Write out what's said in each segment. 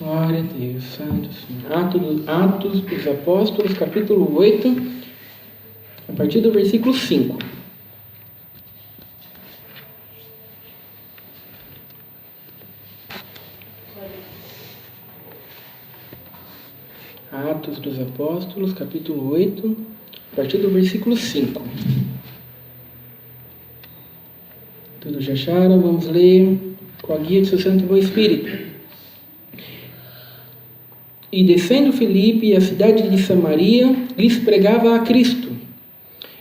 Glória a Deus, Santo Senhor. Atos dos Apóstolos, capítulo 8, a partir do versículo 5. Atos dos Apóstolos, capítulo 8, a partir do versículo 5. Todos já acharam? Vamos ler com a guia do seu Santo e Bom Espírito. E descendo Filipe à cidade de Samaria, lhes pregava a Cristo.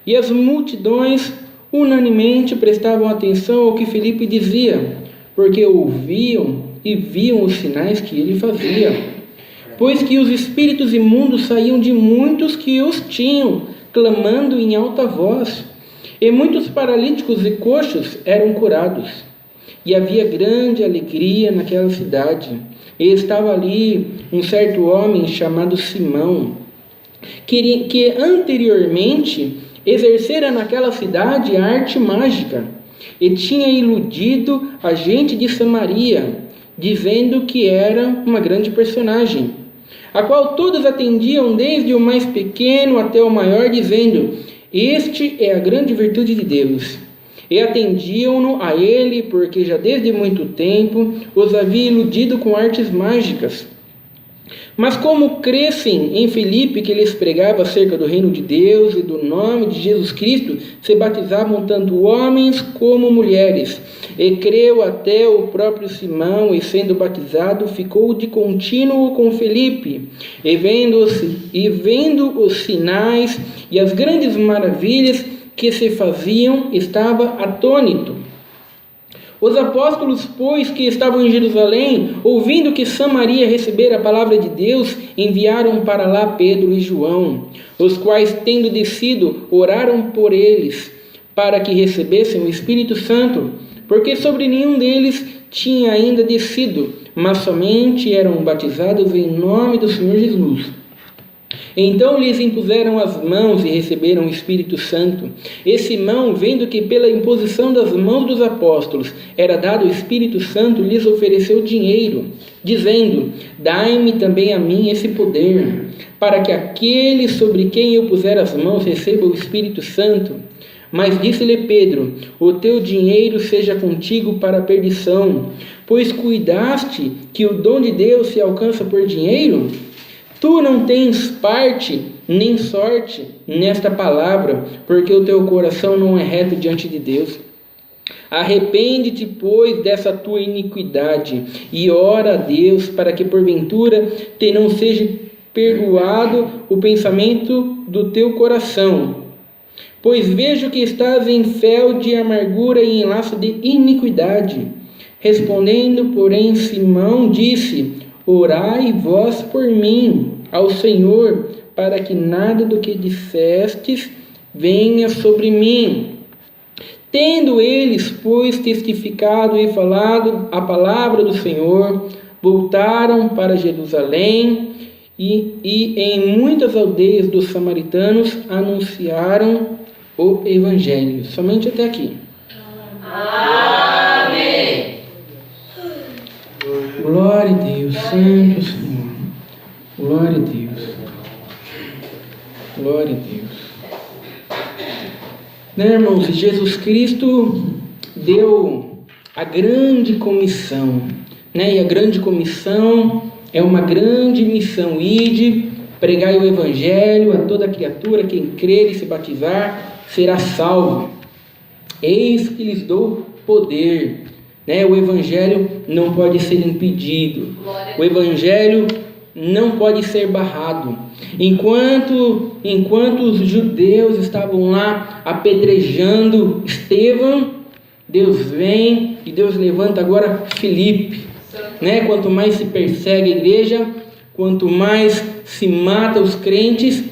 E as multidões unanimemente prestavam atenção ao que Filipe dizia, porque ouviam e viam os sinais que ele fazia. Pois que os espíritos imundos saíam de muitos que os tinham, clamando em alta voz. E muitos paralíticos e coxos eram curados. E havia grande alegria naquela cidade. E estava ali um certo homem chamado Simão, que anteriormente exercera naquela cidade a arte mágica, e tinha iludido a gente de Samaria, dizendo que era uma grande personagem, a qual todos atendiam, desde o mais pequeno até o maior, dizendo: este é a grande virtude de Deus. E atendiam-no a ele, porque já desde muito tempo os havia iludido com artes mágicas. Mas como crescem em Filipe, que lhes pregava acerca do reino de Deus e do nome de Jesus Cristo, se batizavam tanto homens como mulheres. E creu até o próprio Simão, e sendo batizado, ficou de contínuo com Filipe. E vendo os sinais e as grandes maravilhas que se faziam, estava atônito. Os apóstolos, pois, que estavam em Jerusalém, ouvindo que Samaria recebera a palavra de Deus, enviaram para lá Pedro e João, os quais, tendo descido, oraram por eles, para que recebessem o Espírito Santo, porque sobre nenhum deles tinha ainda descido, mas somente eram batizados em nome do Senhor Jesus. Então lhes impuseram as mãos e receberam o Espírito Santo. E Simão, vendo que pela imposição das mãos dos apóstolos era dado o Espírito Santo, lhes ofereceu dinheiro, dizendo: dai-me também a mim esse poder, para que aquele sobre quem eu puser as mãos receba o Espírito Santo. Mas disse-lhe Pedro: o teu dinheiro seja contigo para a perdição, pois cuidaste que o dom de Deus se alcança por dinheiro? Tu não tens parte nem sorte nesta palavra, porque o teu coração não é reto diante de Deus. Arrepende-te, pois, dessa tua iniquidade, e ora a Deus, para que porventura te não seja perdoado o pensamento do teu coração. Pois vejo que estás em fel de amargura e em laço de iniquidade. Respondendo, porém, Simão disse: orai vós por mim ao Senhor, para que nada do que dissestes venha sobre mim. Tendo eles, pois, testificado e falado a palavra do Senhor, voltaram para Jerusalém e em muitas aldeias dos samaritanos anunciaram o Evangelho. Somente até aqui. Amém. Glória a Deus, Santo Senhor. Glória a Deus. Glória a Deus. Né, irmãos? Jesus Cristo deu a grande comissão, né? E a grande comissão é uma grande missão: ide, pregai o Evangelho a toda criatura, quem crer e se batizar será salvo. Eis que lhes dou poder. O Evangelho não pode ser impedido. O Evangelho não pode ser barrado. Enquanto os judeus estavam lá apedrejando Estevão, Deus vem e Deus levanta agora Filipe. Quanto mais se persegue a igreja, quanto mais se mata os crentes,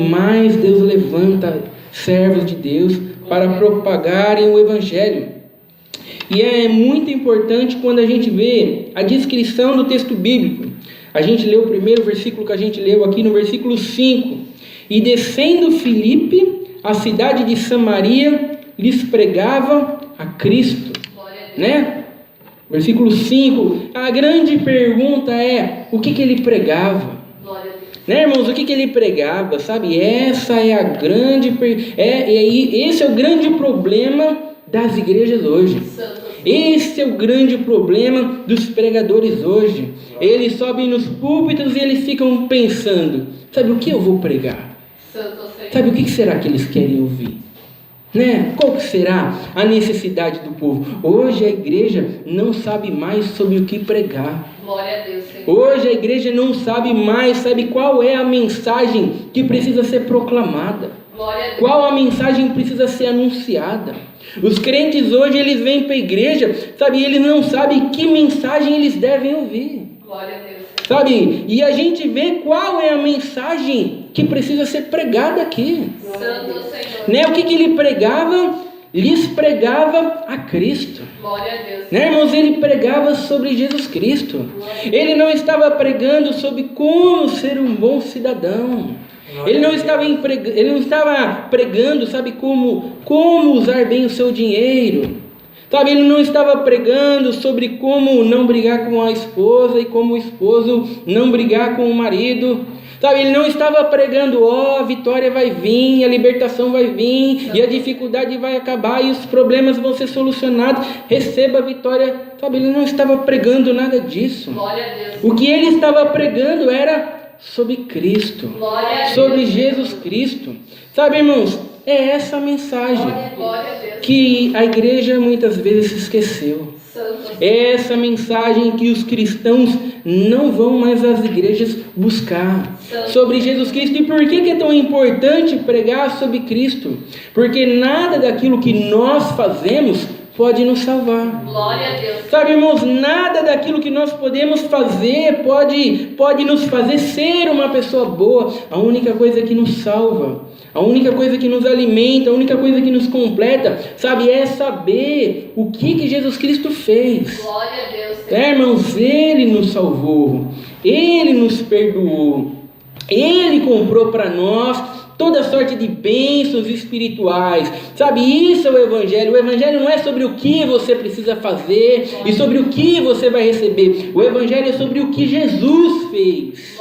mais Deus levanta servos de Deus para propagarem o Evangelho. E é muito importante quando a gente vê a descrição do texto bíblico. A gente leu o primeiro versículo que a gente leu aqui no versículo 5. E descendo Filipe, a cidade de Samaria, lhes pregava a Cristo. Versículo 5, a grande pergunta é, o que ele pregava? Glória a Deus. Né, irmãos, o que ele pregava, sabe? Essa é a grande, esse é o grande problema das igrejas hoje. Esse é o grande problema dos pregadores hoje. Eles sobem nos púlpitos e eles ficam pensando, sabe o que eu vou pregar? Sabe o que será que eles querem ouvir? Né? Qual que será a necessidade do povo? Hoje a igreja não sabe mais sobre o que pregar. Glória a Deus, Senhor. Hoje a igreja não sabe mais, sabe qual é a mensagem que precisa ser proclamada. Glória a Deus. Qual a mensagem precisa ser anunciada. Os crentes hoje, eles vêm para a igreja, sabe, e eles não sabem que mensagem eles devem ouvir. Glória a Deus. Sabe, e a gente vê qual é a mensagem que precisa ser pregada aqui. Santo Senhor. Né? O que ele pregava? Lhes pregava a Cristo. Glória a Deus. Né, irmãos? Ele pregava sobre Jesus Cristo. Ele não estava pregando sobre como ser um bom cidadão. Ele não estava pregando, sabe, como usar bem o seu dinheiro. Sabe, ele não estava pregando sobre como não brigar com a esposa e como o esposo não brigar com o marido. Sabe, ele não estava pregando, a vitória vai vir, a libertação vai vir, e a dificuldade vai acabar, e os problemas vão ser solucionados, receba a vitória. Sabe, ele não estava pregando nada disso. Glória a Deus. O que ele estava pregando era sobre Cristo, sobre Jesus Cristo. Sabe, irmãos, é essa a mensagem que a igreja muitas vezes se esqueceu. É essa mensagem que os cristãos não vão mais às igrejas buscar sobre Jesus Cristo. E por que é tão importante pregar sobre Cristo? Porque nada daquilo que nós fazemos pode nos salvar. Glória a Deus. Sabe, irmãos, nada daquilo que nós podemos fazer pode nos fazer ser uma pessoa boa. A única coisa que nos salva, a única coisa que nos alimenta, a única coisa que nos completa, sabe, é saber o que Jesus Cristo fez. Glória a Deus. Irmãos, Ele nos salvou, Ele nos perdoou, Ele comprou para nós toda sorte de bênçãos espirituais, sabe, isso é o Evangelho. O Evangelho não é sobre o que você precisa fazer e sobre o que você vai receber. O Evangelho é sobre o que Jesus fez.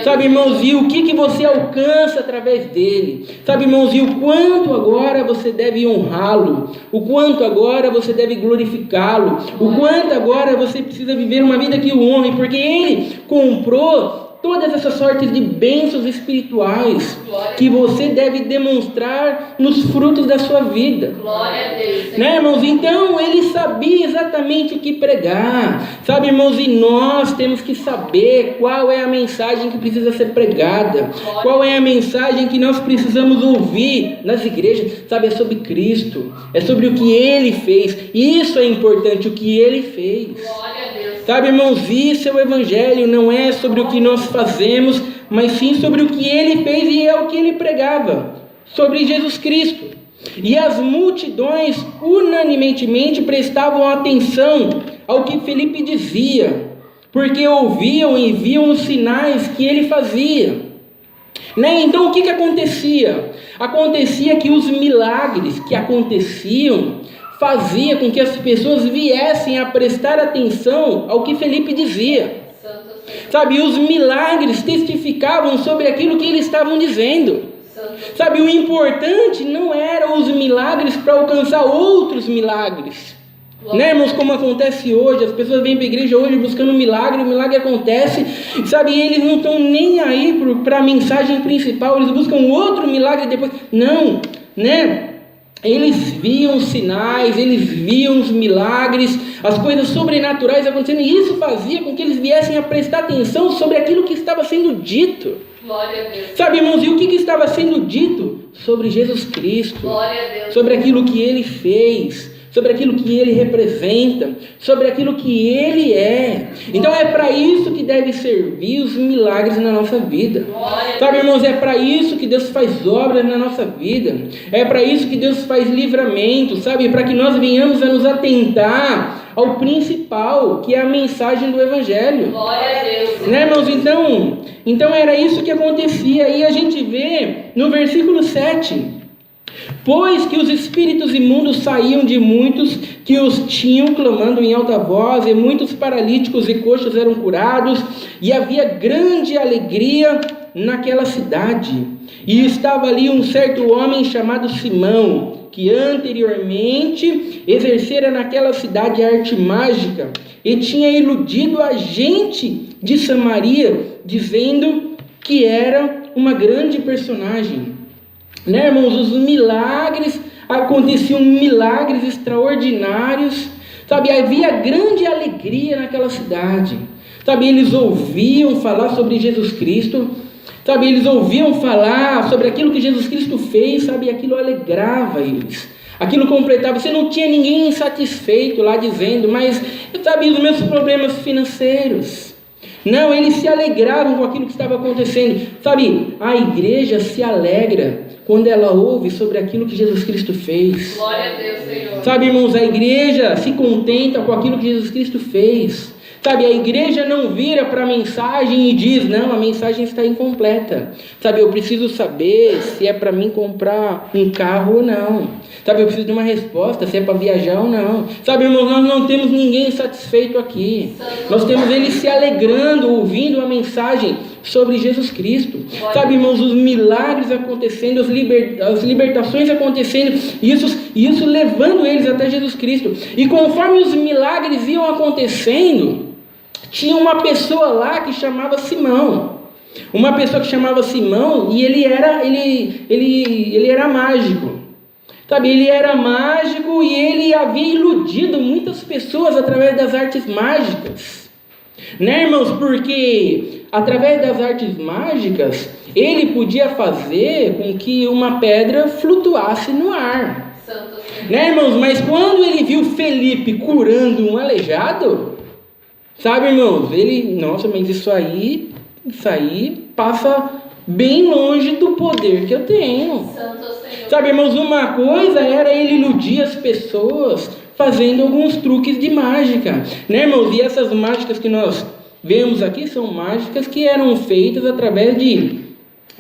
Sabe, irmãos, e o que você alcança através dele. Sabe, irmãos, e o quanto agora você deve honrá-lo, o quanto agora você deve glorificá-lo, o quanto agora você precisa viver uma vida que o honre, porque ele comprou todas essas sortes de bênçãos espirituais que você deve demonstrar nos frutos da sua vida. Glória a Deus. Né, irmãos? Então ele sabia exatamente o que pregar. Sabe, irmãos, e nós temos que saber qual é a mensagem que precisa ser pregada. Qual é a mensagem que nós precisamos ouvir nas igrejas. Sabe, é sobre Cristo. É sobre o que Ele fez. Isso é importante, o que Ele fez. Glória a Deus. Sabe, irmãos, isso é o Evangelho, não é sobre o que nós fazemos, mas sim sobre o que Ele fez, e é o que Ele pregava, sobre Jesus Cristo. E as multidões unanimemente prestavam atenção ao que Felipe dizia, porque ouviam e viam os sinais que ele fazia. Né? Então o que acontecia? Acontecia que os milagres que aconteciam fazia com que as pessoas viessem a prestar atenção ao que Felipe dizia. Sabe, os milagres testificavam sobre aquilo que eles estavam dizendo. Sabe, o importante não eram os milagres para alcançar outros milagres. Né, irmãos, como acontece hoje, as pessoas vêm para a igreja hoje buscando um milagre, o milagre acontece, sabe, e eles não estão nem aí para a mensagem principal, eles buscam outro milagre depois. Não, né? Eles viam os sinais, eles viam os milagres, as coisas sobrenaturais acontecendo, e isso fazia com que eles viessem a prestar atenção sobre aquilo que estava sendo dito. Glória a Deus. Sabe, irmãos, e o que estava sendo dito? Sobre Jesus Cristo. Glória a Deus. Sobre aquilo que Ele fez, sobre aquilo que Ele representa, sobre aquilo que Ele é. Então é para isso que deve servir os milagres na nossa vida. Sabe, irmãos, é para isso que Deus faz obras na nossa vida. É para isso que Deus faz livramento, sabe? Para que nós venhamos a nos atentar ao principal, que é a mensagem do Evangelho. Glória a Deus. Né, irmãos? Então era isso que acontecia. E a gente vê no versículo 7... Pois que os espíritos imundos saíam de muitos que os tinham, clamando em alta voz, e muitos paralíticos e coxos eram curados, e havia grande alegria naquela cidade. E estava ali um certo homem chamado Simão, que anteriormente exercera naquela cidade a arte mágica, e tinha iludido a gente de Samaria, dizendo que era uma grande personagem. Né, irmãos, os milagres, aconteciam milagres extraordinários, sabe, havia grande alegria naquela cidade, sabe, eles ouviam falar sobre Jesus Cristo, sabe, eles ouviam falar sobre aquilo que Jesus Cristo fez, sabe, aquilo alegrava eles, aquilo completava. Você não tinha ninguém insatisfeito lá dizendo, mas, sabe, os meus problemas financeiros. Não, eles se alegravam com aquilo que estava acontecendo, sabe, a igreja se alegra quando ela ouve sobre aquilo que Jesus Cristo fez. Glória a Deus, Senhor. Sabe, irmãos, a igreja se contenta com aquilo que Jesus Cristo fez. Sabe, a igreja não vira para a mensagem e diz, não, a mensagem está incompleta. Sabe, eu preciso saber se é para mim comprar um carro ou não. Sabe, eu preciso de uma resposta, se é para viajar ou não. Sabe, irmãos, nós não temos ninguém satisfeito aqui. Nós temos eles se alegrando, ouvindo a mensagem sobre Jesus Cristo. Sabe, irmãos, os milagres acontecendo, as libertações acontecendo, isso levando eles até Jesus Cristo. E conforme os milagres iam acontecendo, tinha uma pessoa lá que chamava Simão. Uma pessoa que chamava Simão, e ele era mágico. Sabe, ele era mágico e ele havia iludido muitas pessoas através das artes mágicas. Né, irmãos? Porque através das artes mágicas, ele podia fazer com que uma pedra flutuasse no ar. Né, irmãos? Mas quando ele viu Felipe curando um aleijado, sabe, irmãos? Nossa, mas isso aí passa bem longe do poder que eu tenho. Sabe, irmãos, uma coisa era ele iludir as pessoas fazendo alguns truques de mágica, né, irmãos? E essas mágicas que nós vemos aqui são mágicas que eram feitas através de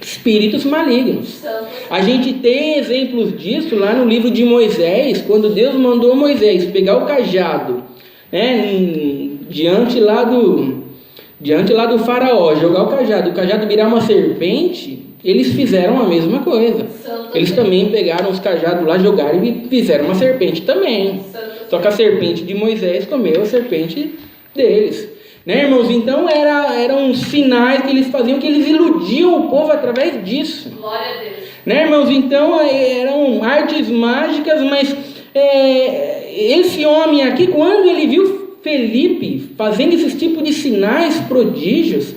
espíritos malignos. A gente tem exemplos disso lá no livro de Moisés, quando Deus mandou Moisés pegar o cajado, né, diante lá do faraó, jogar o cajado virar uma serpente. Eles fizeram a mesma coisa. Eles também pegaram os cajados lá, jogaram e fizeram uma serpente também. Só que a serpente de Moisés comeu a serpente deles. Né, irmãos? Então eram sinais que eles faziam, que eles iludiam o povo através disso. Glória a Deus. Né, irmãos? Então eram artes mágicas, mas esse homem aqui, quando ele viu Felipe fazendo esses tipos de sinais, prodígios,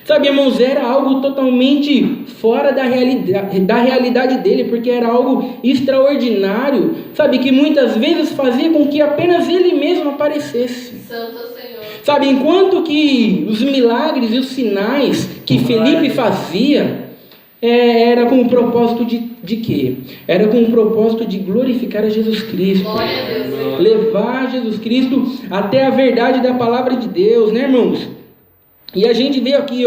sabe, irmãos, era algo totalmente fora da realidade dele, porque era algo extraordinário, sabe, que muitas vezes fazia com que apenas ele mesmo aparecesse. Santo Senhor. Sabe, enquanto que os milagres e os sinais que Felipe fazia, era com o propósito de quê? Era com o propósito de glorificar a Jesus Cristo. Glória a Deus, Senhor. Levar Jesus Cristo até a verdade da palavra de Deus, né, irmãos? E a gente vê aqui,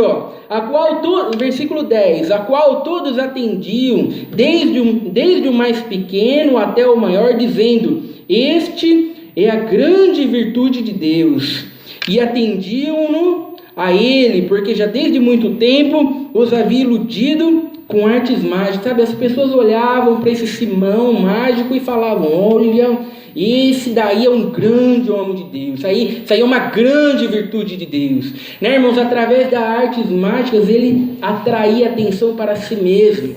versículo 10, a qual todos atendiam, desde o mais pequeno até o maior, dizendo, este é a grande virtude de Deus. E atendiam-no a ele, porque já desde muito tempo os havia iludido com artes mágicas. Sabe, as pessoas olhavam para esse Simão mágico e falavam, olha, esse daí é um grande homem de Deus, isso aí é uma grande virtude de Deus. Né, irmãos? Através das artes mágicas ele atraía atenção para si mesmo.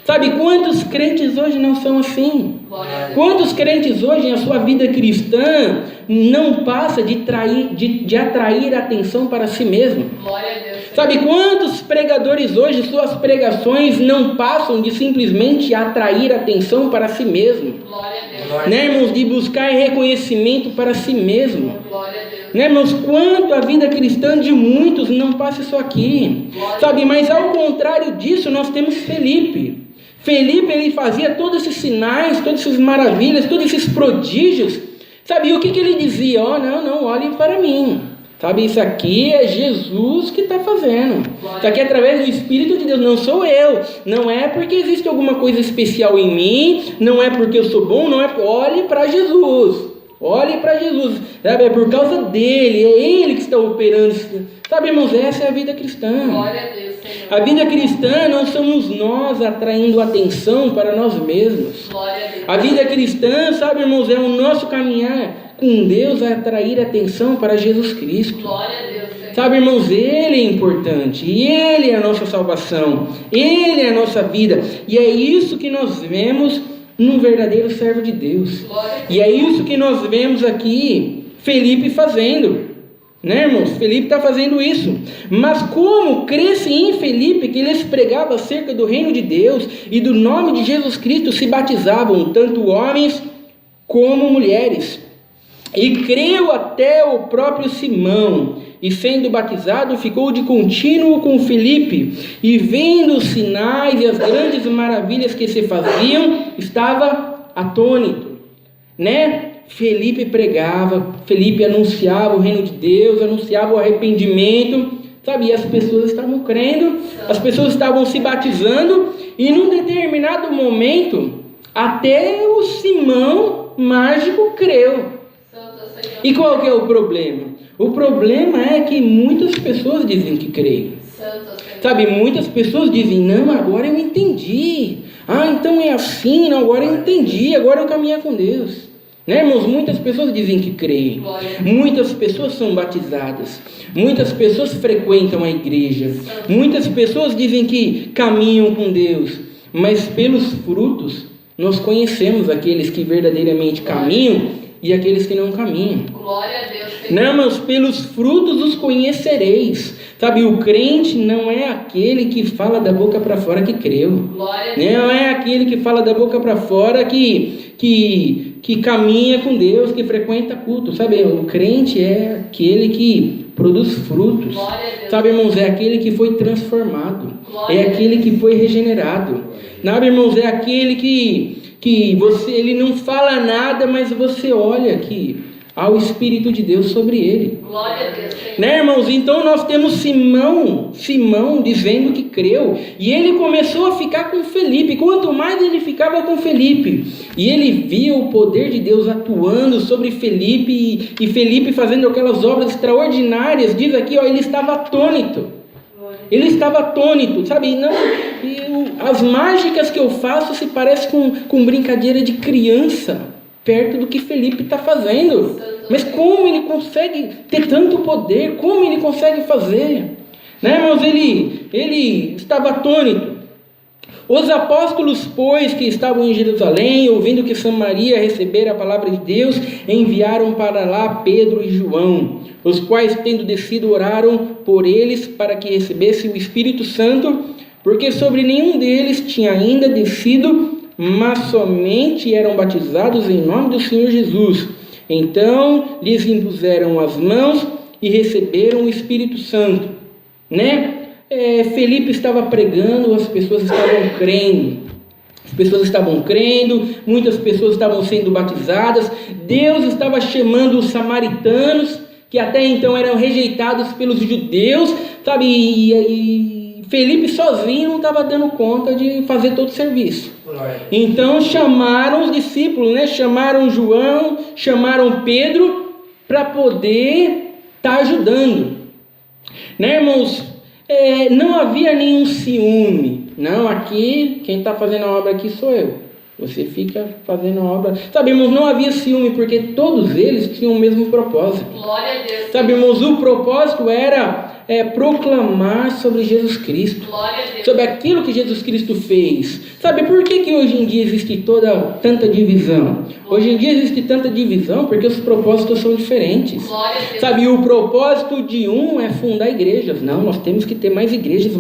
Sabe, quantos crentes hoje não são assim? Quantos crentes hoje em sua vida cristã não passa de atrair atenção para si mesmo? Sabe, quantos pregadores hoje, suas pregações não passam de simplesmente atrair atenção para si mesmo? Né, irmãos? De buscar reconhecimento para si mesmo. Né, irmãos? Quanto a vida cristã de muitos não passa isso aqui. Sabe, mas ao contrário disso nós temos Felipe. Felipe, ele fazia todos esses sinais, todas essas maravilhas, todos esses prodígios. Sabe, e o que ele dizia? Não, olhem para mim. Sabe, isso aqui é Jesus que está fazendo. Isso aqui é através do Espírito de Deus, não sou eu. Não é porque existe alguma coisa especial em mim, não é porque eu sou bom, não é. Olhe para Jesus. Olhe para Jesus. Sabe, é por causa dele, é ele que está operando. Sabe, irmãos, essa é a vida cristã. Glória a Deus, Senhor. A vida cristã não somos nós atraindo atenção para nós mesmos. Glória a Deus. A vida cristã, sabe, irmãos, é o nosso caminhar com Deus a atrair atenção para Jesus Cristo. Glória a Deus, Senhor. Sabe, irmãos, Ele é importante, e Ele é a nossa salvação, Ele é a nossa vida, e é isso que nós vemos num verdadeiro servo de Deus. Glória a Deus. E é isso que nós vemos aqui Felipe fazendo, né, irmãos? Felipe está fazendo isso. Mas como cresce em Felipe que eles pregavam acerca do reino de Deus e do nome de Jesus Cristo, se batizavam tanto homens como mulheres. E creu até o próprio Simão, e sendo batizado ficou de contínuo com Felipe, e vendo os sinais e as grandes maravilhas que se faziam, estava atônito, né? Felipe pregava, Felipe anunciava o reino de Deus, anunciava o arrependimento, sabe? E as pessoas estavam crendo, as pessoas estavam se batizando, e num determinado momento, até o Simão mágico creu. E qual que é o problema? O problema é que muitas pessoas dizem que creem. Sabe, muitas pessoas dizem, não, agora eu entendi. Ah, então é assim, não, agora eu entendi, agora eu caminhar com Deus. Né, irmãos? Muitas pessoas dizem que creem. Muitas pessoas são batizadas. Muitas pessoas frequentam a igreja. Muitas pessoas dizem que caminham com Deus. Mas pelos frutos, nós conhecemos aqueles que verdadeiramente caminham e aqueles que não caminham. Glória a Deus, Senhor. Não, mas pelos frutos os conhecereis. Sabe, o crente não é aquele que fala da boca para fora que creu. Glória a Deus. Não é aquele que fala da boca para fora que caminha com Deus, que frequenta culto. Sabe, o crente é aquele que produz frutos. Glória a Deus. Sabe, irmãos, é aquele que foi transformado. Glória É aquele que foi regenerado. Sabe, irmãos, é aquele que ele não fala nada, mas você olha que há o Espírito de Deus sobre ele. Glória a Deus, Senhor. Né, irmãos? Então nós temos Simão dizendo que creu, e ele começou a ficar com Felipe. Quanto mais ele ficava com Felipe, e ele via o poder de Deus atuando sobre Felipe, e Felipe fazendo aquelas obras extraordinárias, diz aqui, ó, ele estava atônito. Ele estava atônito, sabe? Não, as mágicas que eu faço se parecem com brincadeira de criança, perto do que Felipe está fazendo. Mas como ele consegue ter tanto poder? Como ele consegue fazer? Né, irmãos? Ele estava atônito. Os apóstolos, pois, que estavam em Jerusalém, ouvindo que Samaria recebera a palavra de Deus, enviaram para lá Pedro e João, os quais, tendo descido, oraram por eles para que recebessem o Espírito Santo, porque sobre nenhum deles tinha ainda descido, mas somente eram batizados em nome do Senhor Jesus. Então lhes impuseram as mãos e receberam o Espírito Santo, né? Felipe estava pregando, as pessoas estavam crendo. As pessoas estavam crendo, muitas pessoas estavam sendo batizadas. Deus estava chamando os samaritanos, que até então eram rejeitados pelos judeus, sabe? E Felipe sozinho não estava dando conta de fazer todo o serviço. Então chamaram os discípulos, né? Chamaram João, chamaram Pedro para poder estar ajudando, né, irmãos? Não havia nenhum ciúme. Não, aqui, quem está fazendo a obra aqui sou eu. Você fica fazendo a obra. Sabe, irmãos, não havia ciúme, porque todos eles tinham o mesmo propósito. Glória a Deus. Sabe, irmãos, o propósito era proclamar sobre Jesus Cristo. Glória a Deus. Sobre aquilo que Jesus Cristo fez. Sabe, por que hoje em dia existe tanta divisão? Hoje em dia existe tanta divisão porque os propósitos são diferentes. Glória a Deus. Sabe, o propósito de um é fundar igrejas. Não, nós temos que ter mais igrejas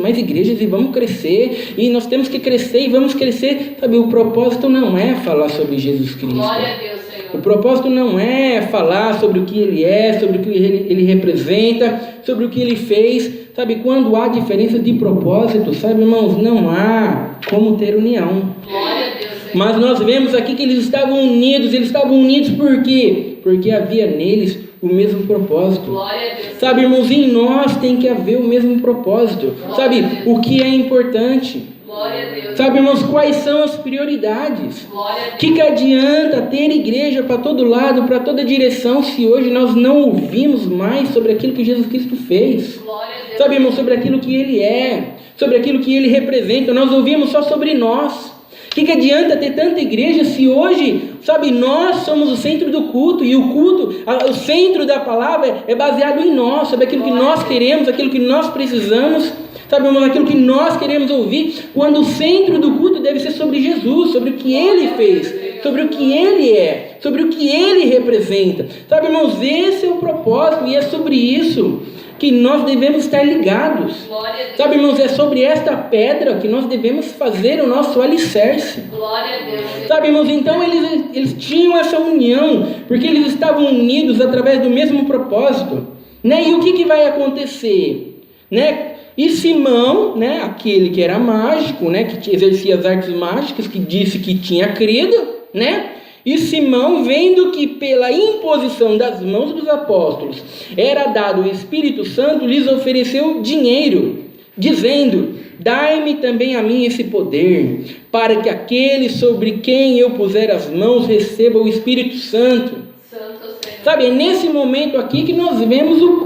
e vamos crescer. E nós temos que crescer e vamos crescer. Sabe, o propósito não é falar sobre Jesus Cristo. Glória a Deus, Senhor. O propósito não é falar sobre o que ele é, sobre o que ele representa, sobre o que ele fez. Sabe, quando há diferença de propósito, sabe, irmãos, não há como ter união. Glória a Deus, Senhor. Mas nós vemos aqui que eles estavam unidos por quê? Porque havia neles o mesmo propósito. Glória a Deus. Sabe, irmãos, em nós tem que haver o mesmo propósito. Sabe, o que é importante. Glória a Deus. Sabe, irmãos, quais são as prioridades? Glória a O Deus. que adianta ter igreja para todo lado, para toda direção, se hoje nós não ouvimos mais sobre aquilo que Jesus Cristo fez? Glória a Deus. Sabe, irmãos, sobre aquilo que Ele é, sobre aquilo que Ele representa. Nós ouvimos só sobre nós. O que adianta ter tanta igreja se hoje, sabe, nós somos o centro do culto, e o culto, o centro da palavra é baseado em nós, sobre aquilo que nós queremos, aquilo que nós precisamos, sabe, irmãos, aquilo que nós queremos ouvir, quando o centro do culto deve ser sobre Jesus, sobre o que Ele fez, sobre o que Ele é, sobre o que Ele representa. Sabe, irmãos, esse é o propósito, e é sobre isso que nós devemos estar ligados. Glória a Deus. Sabe, irmãos, é sobre esta pedra que nós devemos fazer o nosso alicerce. Glória a Deus. Sabe, irmãos, então eles tinham essa união, porque eles estavam unidos através do mesmo propósito, né? E o que vai acontecer, né? E Simão, né, aquele que era mágico, né, que exercia as artes mágicas, que disse que tinha crido, né? E Simão, vendo que pela imposição das mãos dos apóstolos era dado o Espírito Santo, lhes ofereceu dinheiro, dizendo: dai-me também a mim esse poder, para que aquele sobre quem eu puser as mãos receba o Espírito Santo. Santo Senhor. Sabe, é nesse momento aqui que nós vemos o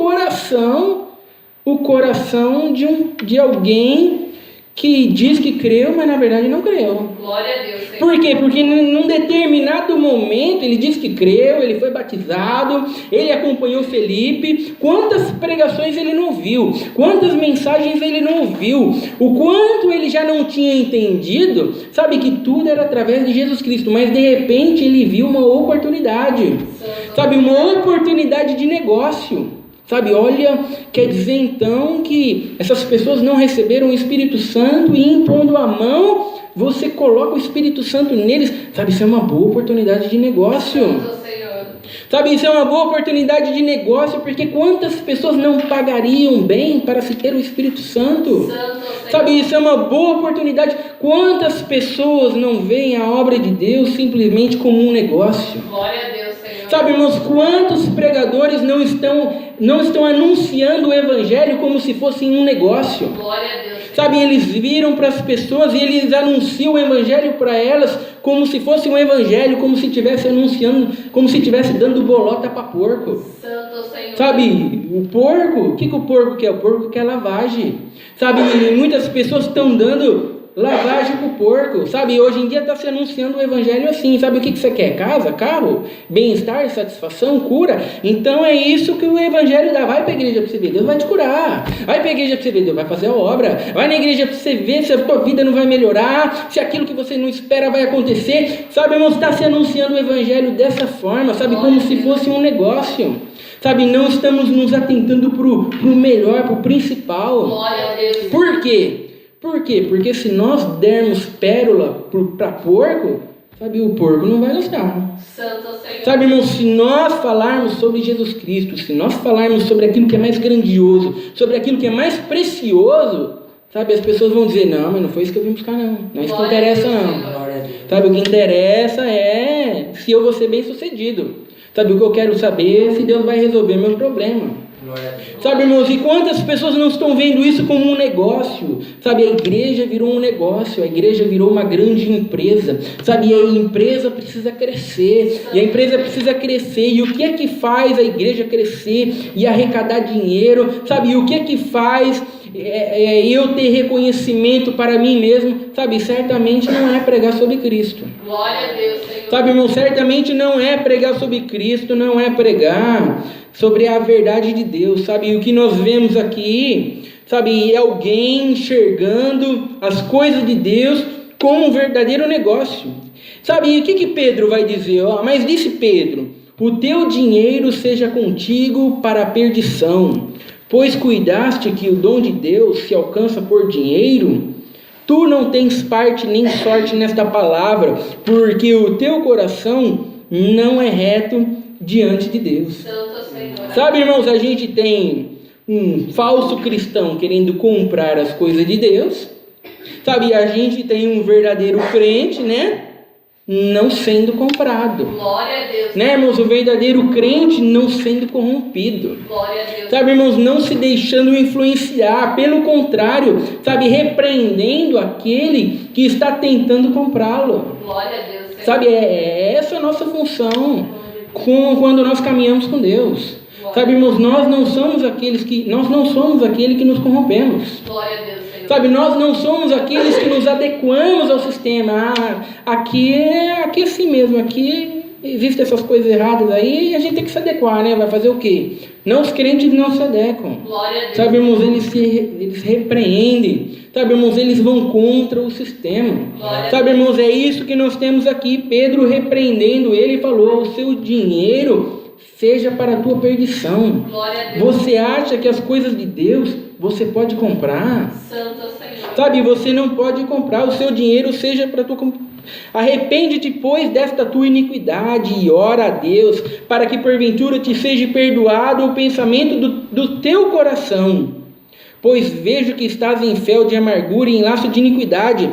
coração de alguém que diz que creu, mas na verdade não creu. Glória a Deus, Senhor. Por quê? Porque num determinado momento ele diz que creu, ele foi batizado, ele acompanhou Felipe. Quantas pregações ele não viu, quantas mensagens ele não ouviu, o quanto ele já não tinha entendido, sabe, que tudo era através de Jesus Cristo, mas de repente ele viu uma oportunidade, sabe, uma oportunidade de negócio. Sabe, olha, quer dizer então que essas pessoas não receberam o Espírito Santo e impondo a mão, você coloca o Espírito Santo neles. Sabe, isso é uma boa oportunidade de negócio. Santo Senhor. Sabe, isso é uma boa oportunidade de negócio, porque quantas pessoas não pagariam bem para se ter o Espírito Santo? Santo Senhor. Sabe, isso é uma boa oportunidade. Quantas pessoas não veem a obra de Deus simplesmente como um negócio? Glória a Deus, Senhor. Sabe, irmãos, quantos pregadores não estão anunciando o Evangelho como se fosse um negócio? Glória a Deus. Sabe, eles viram para as pessoas e eles anunciam o Evangelho para elas como se fosse um Evangelho, como se estivesse anunciando, como se estivesse dando bolota para porco. Santo Senhor. Sabe, o porco, o que o porco quer? O porco quer lavagem. Sabe, muitas pessoas estão dando lavagem para o porco. Sabe, hoje em dia está se anunciando o Evangelho assim. Sabe o que você quer? Casa, carro, bem-estar, satisfação, cura. Então é isso que o Evangelho dá. Vai para a igreja para você ver, Deus vai te curar. Vai para a igreja para você ver, Deus vai fazer a obra. Vai na igreja para você ver se a tua vida não vai melhorar, se aquilo que você não espera vai acontecer. Sabe, irmãos, está se anunciando o Evangelho dessa forma, sabe, como se fosse um negócio. Sabe, não estamos nos atentando para o melhor, para o principal. Glória a Deus. Por quê? Por quê? Porque se nós dermos pérola para porco, sabe, o porco não vai gostar. Santo Senhor. Sabe, irmãos, se nós falarmos sobre Jesus Cristo, se nós falarmos sobre aquilo que é mais grandioso, sobre aquilo que é mais precioso, sabe, as pessoas vão dizer: não, mas não foi isso que eu vim buscar, não. Não é isso que Glória a interessa, Deus, não. Senhor. Sabe, o que interessa é se eu vou ser bem sucedido. Sabe, o que eu quero saber é se Deus vai resolver meu problema. Sabe, irmãos, e quantas pessoas não estão vendo isso como um negócio? Sabe, a igreja virou um negócio, a igreja virou uma grande empresa. Sabe, e a empresa precisa crescer, e a empresa precisa crescer. E o que é que faz a igreja crescer e arrecadar dinheiro? Sabe, e o que é que faz eu ter reconhecimento para mim mesmo? Sabe, certamente não é pregar sobre Cristo. Glória a Deus, Senhor. Sabe, irmão, certamente não é pregar sobre Cristo, não é pregar sobre a verdade de Deus, sabe? E o que nós vemos aqui, sabe, é alguém enxergando as coisas de Deus como um verdadeiro negócio. Sabe, e o que Pedro vai dizer? Mas disse Pedro: o teu dinheiro seja contigo para a perdição, pois cuidaste que o dom de Deus se alcança por dinheiro. Tu não tens parte nem sorte nesta palavra, porque o teu coração não é reto diante de Deus. Santo Senhor. Sabe, irmãos, a gente tem um falso cristão querendo comprar as coisas de Deus. Sabe, a gente tem um verdadeiro crente, né? não sendo comprado. Glória a Deus. Né, irmãos? O verdadeiro crente não sendo corrompido. Glória a Deus. Sabe, irmãos, não se deixando influenciar, pelo contrário, sabe, repreendendo aquele que está tentando comprá-lo. Glória a Deus. Senhor. Sabe, essa é a nossa função quando nós caminhamos com Deus. Sabe, irmãos, nós não somos aquele que nos corrompemos. Glória a Deus, Senhor. Sabe, nós não somos aqueles que nos adequamos ao sistema. Aqui é assim mesmo, aqui existem essas coisas erradas aí e a gente tem que se adequar, né? Vai fazer o quê? Não, os crentes não se adequam. Glória a Deus. Sabe, irmãos, eles repreendem. Sabe, irmãos, eles vão contra o sistema. Sabe, irmãos, é isso que nós temos aqui. Pedro repreendendo ele falou: o seu dinheiro seja para a tua perdição. Glória a Deus. Você acha que as coisas de Deus você pode comprar? Santo Senhor. Sabe, você não pode comprar. O seu dinheiro seja para a tua... Arrepende-te, pois, desta tua iniquidade e ora a Deus, para que porventura te seja perdoado o pensamento do teu coração. Pois vejo que estás em fel de amargura e em laço de iniquidade.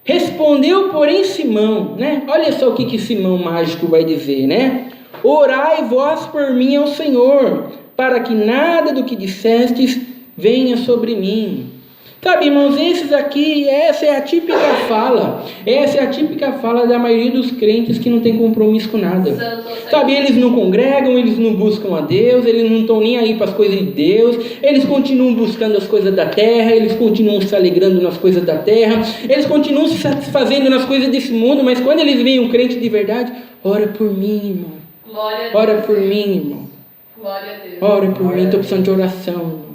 Respondeu, porém, Simão, né? Olha só o que Simão mágico vai dizer, né? Orai vós por mim ao Senhor, para que nada do que dissestes venha sobre mim. Sabe, irmãos, essa é a típica fala da maioria dos crentes que não tem compromisso com nada. Sabe, eles não congregam, eles não buscam a Deus, eles não estão nem aí para as coisas de Deus, eles continuam buscando as coisas da terra, eles continuam se alegrando nas coisas da terra, eles continuam se satisfazendo nas coisas desse mundo, mas quando eles veem um crente de verdade, ora por mim, irmão. Ora por mim, irmão. Glória a Deus. Ora por mim, estou precisando de oração, irmão.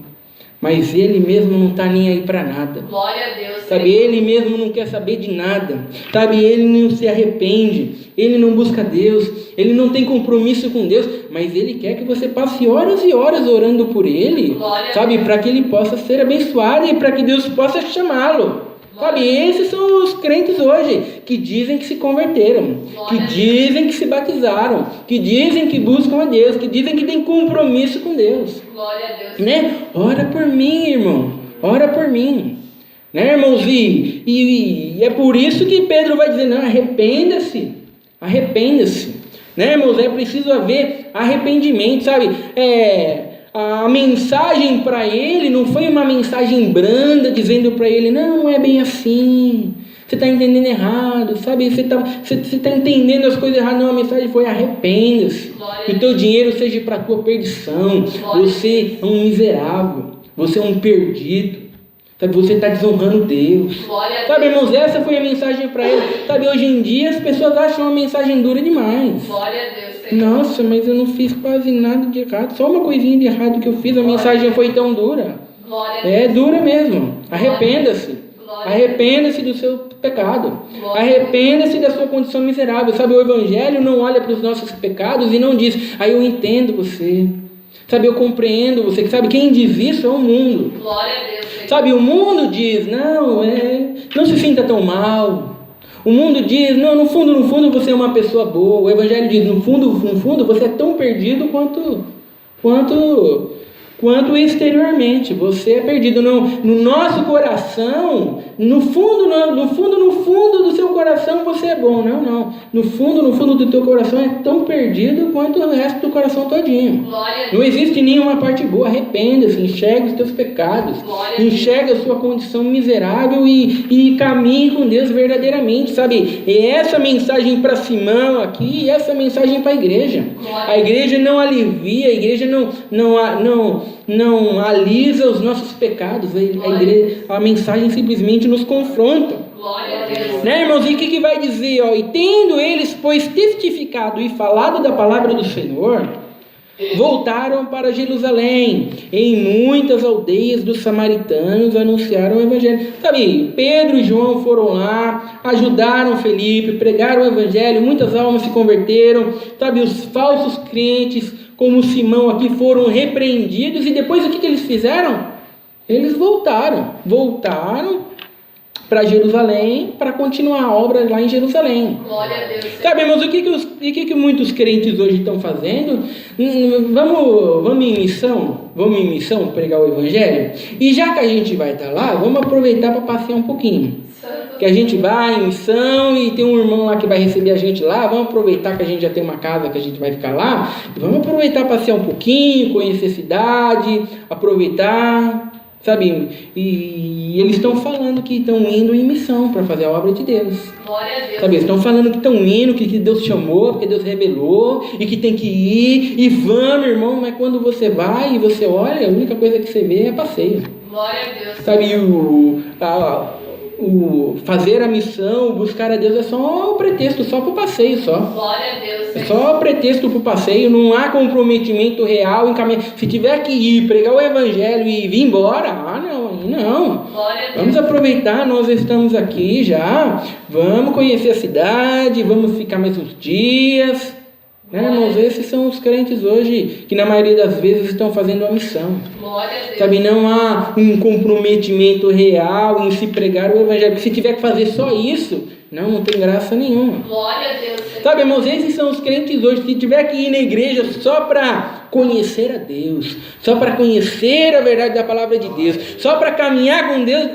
Mas ele mesmo não está nem aí para nada. Glória a Deus. Sabe, ele mesmo não quer saber de nada. Sabe, ele não se arrepende. Ele não busca Deus. Ele não tem compromisso com Deus. Mas ele quer que você passe horas e horas orando por ele. Sabe, para que ele possa ser abençoado e para que Deus possa chamá-lo. Sabe, esses são os crentes hoje, que dizem que se converteram, que dizem que se batizaram, que dizem que buscam a Deus, que dizem que têm compromisso com Deus. Glória a Deus. Né? Ora por mim, irmão, ora por mim. Né, irmãos? E é por isso que Pedro vai dizer, não, arrependa-se. Né, irmãos? É preciso haver arrependimento, sabe? A mensagem para ele não foi uma mensagem branda dizendo para ele, não é bem assim, você está entendendo errado, sabe, você está entendendo as coisas erradas. Não, a mensagem foi: arrependa-se, que o teu dinheiro seja para a tua perdição. Você é um miserável, você é um perdido, sabe, você está desonrando Deus. Sabe, irmãos, essa foi a mensagem para ele. Sabe, hoje em dia as pessoas acham uma mensagem dura demais. Glória a Deus. Nossa, mas eu não fiz quase nada de errado, só uma coisinha de errado que eu fiz, a mensagem foi tão dura. É dura mesmo. Arrependa-se. Arrependa-se do seu pecado. Arrependa-se da sua condição miserável. Sabe, o Evangelho não olha para os nossos pecados e não diz: eu entendo você. Sabe, eu compreendo você. Sabe, quem diz isso é o mundo. Glória a Deus. Sabe, o mundo diz: não se sinta tão mal. O mundo diz: não, no fundo você é uma pessoa boa. O Evangelho diz: no fundo você é tão perdido quanto exteriormente. Você é perdido. No nosso coração, no fundo do seu coração você é bom. Não. No fundo do teu coração é tão perdido quanto o resto do coração todinho. Não existe nenhuma parte boa. Arrependa-se, enxerga os teus pecados, enxerga a sua condição miserável e caminhe com Deus verdadeiramente, sabe? E essa mensagem para Simão aqui, e essa mensagem para a igreja. A igreja não alivia, a igreja não alisa os nossos pecados. A mensagem simplesmente nos confronta. Glória a Deus. Né, irmãos? E o que vai dizer? E tendo eles, pois, testificado e falado da palavra do Senhor, voltaram para Jerusalém. Em muitas aldeias dos samaritanos anunciaram o Evangelho. Sabe, Pedro e João foram lá, ajudaram Felipe, pregaram o Evangelho, muitas almas se converteram. Sabe, os falsos crentes, como Simão aqui, foram repreendidos. E depois o que eles fizeram? Eles voltaram para Jerusalém, para continuar a obra lá em Jerusalém. Glória a Deus. Sabe, irmãos, o que muitos crentes hoje estão fazendo? Vamos em missão pregar o Evangelho? E já que a gente vai estar lá, vamos aproveitar para passear um pouquinho. que a gente vai em missão e tem um irmão lá que vai receber a gente lá, vamos aproveitar que a gente já tem uma casa que a gente vai ficar lá, e vamos aproveitar para passear um pouquinho, conhecer a cidade, aproveitar, sabe? E eles estão falando que estão indo em missão para fazer a obra de Deus. Glória a Deus. Sabe, eles estão falando que estão indo, que Deus chamou, que Deus revelou e que tem que ir, e vamos, irmão, mas quando você vai e você olha, a única coisa que você vê é passeio. Glória a Deus. Sabe, o fazer a missão, o buscar a Deus é só um pretexto, só para o passeio só. Glória a Deus. É só pretexto para o passeio, não há comprometimento real em caminhar. Se tiver que ir pregar o evangelho e vir embora, não. Glória a Deus. Vamos aproveitar, nós estamos aqui já, vamos conhecer a cidade, vamos ficar mais uns dias. Né, irmãos, esses são os crentes hoje que na maioria das vezes estão fazendo a missão. Glória a Deus. Sabe, não há um comprometimento real em se pregar o evangelho. Se tiver que fazer só isso, não tem graça nenhuma. Glória a Deus. Sabe, irmãos, esses são os crentes hoje que tiver que ir na igreja só para conhecer a Deus, só para conhecer a verdade da palavra de Deus, só para caminhar com Deus.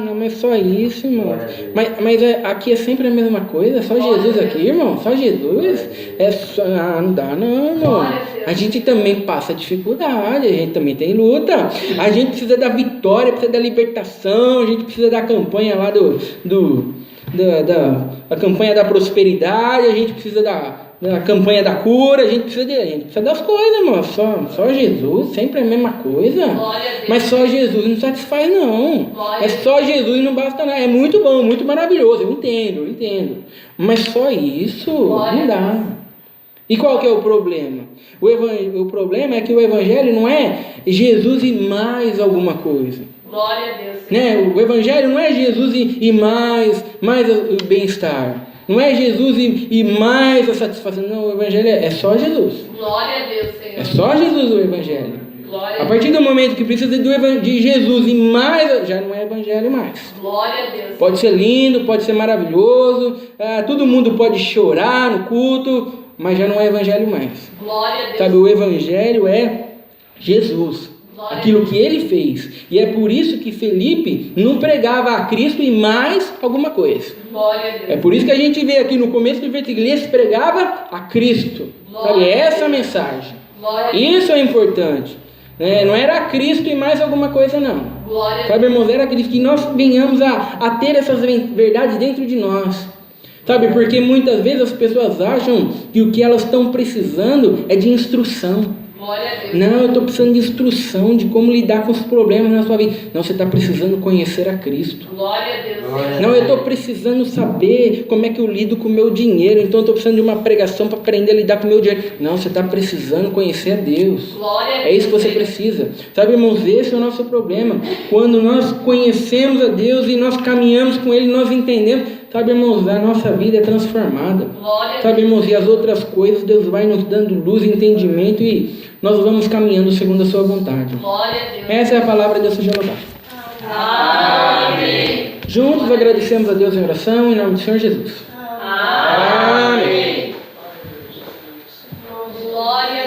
Não, mas só isso, irmão. Mas aqui é sempre a mesma coisa, é só Jesus aqui, irmão, só Jesus. Não dá não, irmão. A gente também passa dificuldade, a gente também tem luta, a gente precisa da vitória, precisa da libertação, a gente precisa da campanha lá da campanha da prosperidade, a gente precisa da campanha da cura, a gente precisa das coisas, irmão. Só Jesus, sempre a mesma coisa. Mas só Jesus não satisfaz, não. É só Jesus e não basta nada. É muito bom, muito maravilhoso, eu entendo. Mas só isso não dá. E qual que é o problema? O problema é que o evangelho não é Jesus e mais alguma coisa. Glória a Deus. Né? O evangelho não é Jesus e mais o bem-estar. Não é Jesus e mais a satisfação. Não, o evangelho é só Jesus. Glória a Deus, Senhor. É só Jesus o evangelho. Glória a partir do momento que precisa de Jesus e mais, já não é evangelho mais. Glória a Deus. Pode ser lindo, pode ser maravilhoso, todo mundo pode chorar no culto, mas já não é evangelho mais. Glória a Deus. Sabe, o evangelho é Jesus. Aquilo que ele fez. E é por isso que Felipe não pregava a Cristo e mais alguma coisa. Glória a Deus. É por isso que a gente vê aqui no começo do versículo, ele pregava a Cristo. Sabe, essa é a mensagem. Isso é importante. Não era a Cristo e mais alguma coisa, não. Sabe, irmãos, era Cristo. Que nós venhamos a ter essas verdades dentro de nós. Sabe, porque muitas vezes as pessoas acham que o que elas estão precisando é de instrução. Não, eu estou precisando de instrução de como lidar com os problemas na sua vida. Não, você está precisando conhecer a Cristo. Glória a Deus. Não, eu estou precisando saber como é que eu lido com o meu dinheiro. Então eu estou precisando de uma pregação para aprender a lidar com o meu dinheiro. Não, você está precisando conhecer a Deus. Glória a Deus. É isso que você precisa. Sabe, irmãos, esse é o nosso problema. Quando nós conhecemos a Deus e nós caminhamos com Ele, nós entendemos. Sabe, irmãos, a nossa vida é transformada. Sabe, irmãos, e as outras coisas, Deus vai nos dando luz e entendimento e nós vamos caminhando segundo a sua vontade. Glória a Deus. Essa é a palavra de Deus seja louvado. Amém. Juntos agradecemos a Deus em oração, em nome do Senhor Jesus. Amém. Glória